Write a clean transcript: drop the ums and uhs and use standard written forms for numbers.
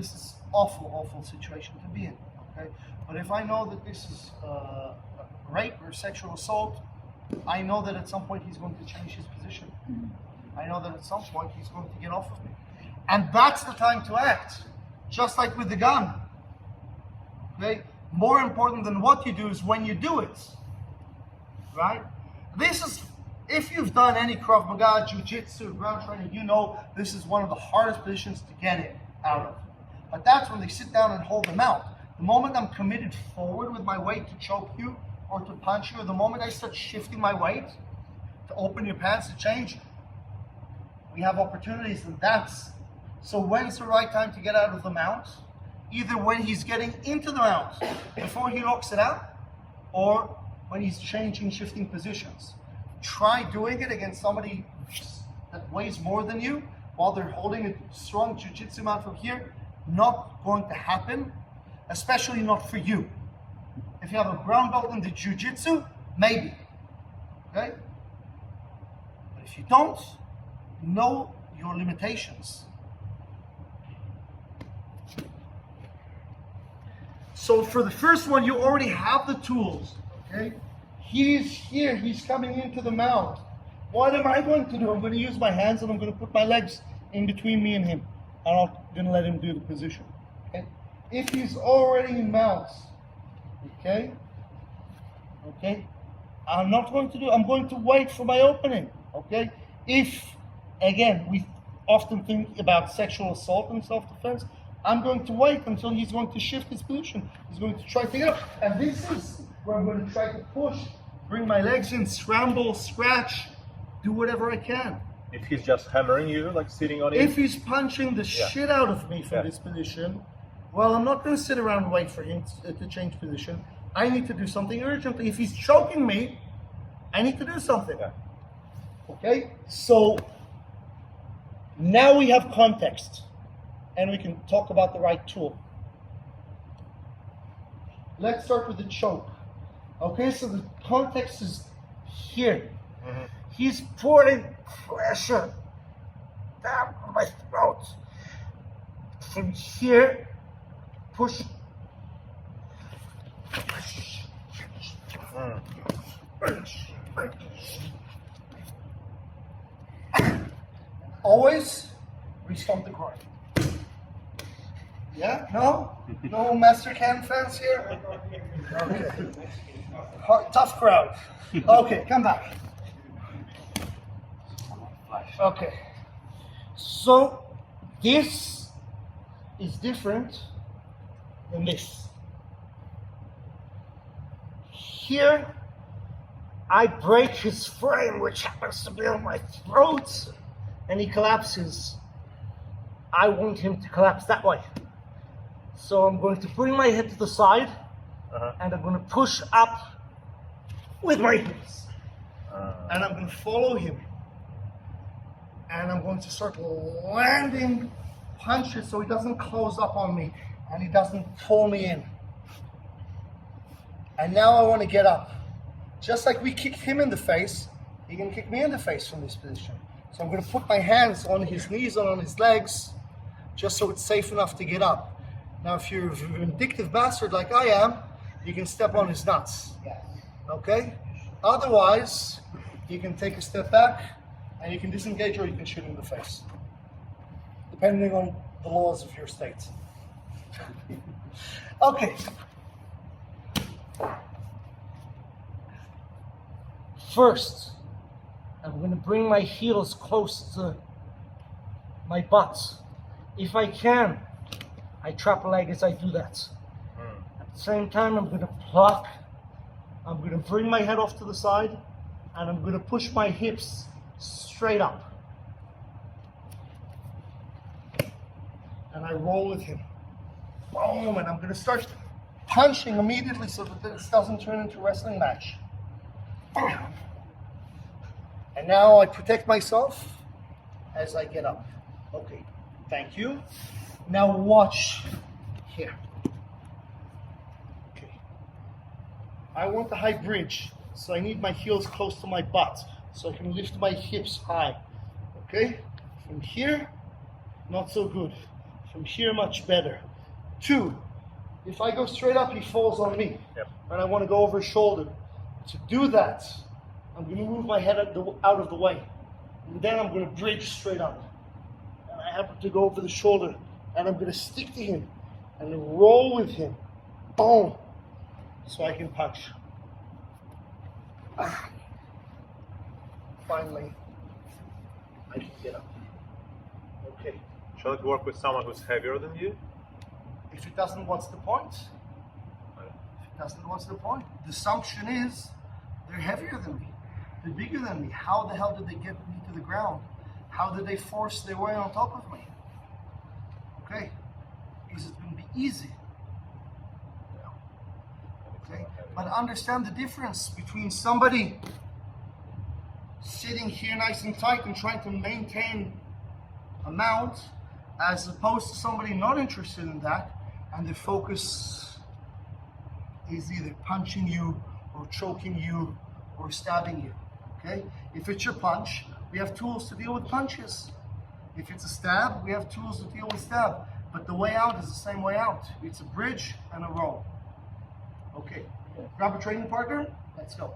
this is awful situation to be in, okay? But if I know that this is rape or sexual assault, I know that at some point he's going to change his position. I know that at some point he's going to get off of me. And that's the time to act, just like with the gun, okay? More important than what you do is when you do it, right? This is, if you've done any Krav Maga, Jiu-Jitsu, ground training, you know this is one of the hardest positions to get it out of. But that's when they sit down and hold them out. The moment I'm committed forward with my weight to choke you or to punch you, or the moment I start shifting my weight to open your pants to change, we have opportunities, and that's, so when's the right time to get out of the mount? Either when he's getting into the mount before he locks it out, or when he's shifting positions. Try doing it against somebody that weighs more than you while they're holding a strong jiu-jitsu mount from here. Not going to happen, especially not for you. If you have a brown belt in the jiu-jitsu, maybe, okay? But if you don't, know your limitations. So for the first one, you already have the tools, okay? He's here, he's coming into the mount. What am I going to do? I'm going to use my hands and I'm going to put my legs in between me and him. I'm not going to let him do the position, okay? If he's already in mount, okay? I'm not going to do, I'm going to wait for my opening, okay? If, again, we often think about sexual assault and self-defense, I'm going to wait until he's going to shift his position. He's going to try to get up. And this is where I'm going to try to push, bring my legs in, scramble, scratch, do whatever I can. If he's just hammering you, like sitting on you? If he's punching the shit out of me from this position, well, I'm not going to sit around and wait for him to change position. I need to do something urgently. If he's choking me, I need to do something. Yeah. Okay? So now we have context, and we can talk about the right tool. Let's start with the choke. Okay, so the context is here. Mm-hmm. He's putting pressure down on my throat. From here, push. Always re-stomp the groin. Yeah? No? No Master Can fans here? Okay. Tough crowd. Okay, come back. Okay. So, this is different than this. Here, I break his frame, which happens to be on my throat, and he collapses. I want him to collapse that way. So I'm going to bring my head to the side, and I'm going to push up with my hips. And I'm going to follow him. And I'm going to start landing punches so he doesn't close up on me and he doesn't pull me in. And now I want to get up. Just like we kicked him in the face, he can kick me in the face from this position. So I'm going to put my hands on his knees and on his legs just so it's safe enough to get up. Now, if you're a vindictive bastard like I am, you can step on his nuts. Okay? Otherwise, you can take a step back and you can disengage or you can shoot him in the face, depending on the laws of your state. Okay. First, I'm going to bring my heels close to my butt. If I can, I trap a leg as I do that. At the same time, I'm going to pluck. I'm going to bring my head off to the side, and I'm going to push my hips straight up. And I roll with him. Boom, and I'm going to start punching immediately so that this doesn't turn into a wrestling match. Bam. And now I protect myself as I get up. Okay, thank you. Now watch here. Okay. I want a high bridge, so I need my heels close to my butt, so I can lift my hips high. Okay? From here, not so good. From here, much better. 2, if I go straight up, he falls on me. Yep. And I want to go over his shoulder. To do that, I'm going to move my head out of the way. And then I'm going to bridge straight up. And I happen to go over the shoulder. And I'm going to stick to him and roll with him. Boom. So I can punch. Finally, I can get up. Okay. Shall it work with someone who's heavier than you? If it doesn't, what's the point? If it doesn't, what's the point? The assumption is they're heavier than me. They're bigger than me. How the hell did they get me to the ground? How did they force their way on top of me? Okay. Is it going to be easy? No. Okay. But understand the difference between somebody sitting here nice and tight and trying to maintain a mount, as opposed to somebody not interested in that, and the focus is either punching you or choking you or stabbing you. Okay? If it's your punch, we have tools to deal with punches. If it's a stab, we have tools to deal with stab. But the way out is the same way out. It's a bridge and a roll. Okay. Grab a training partner. Let's go.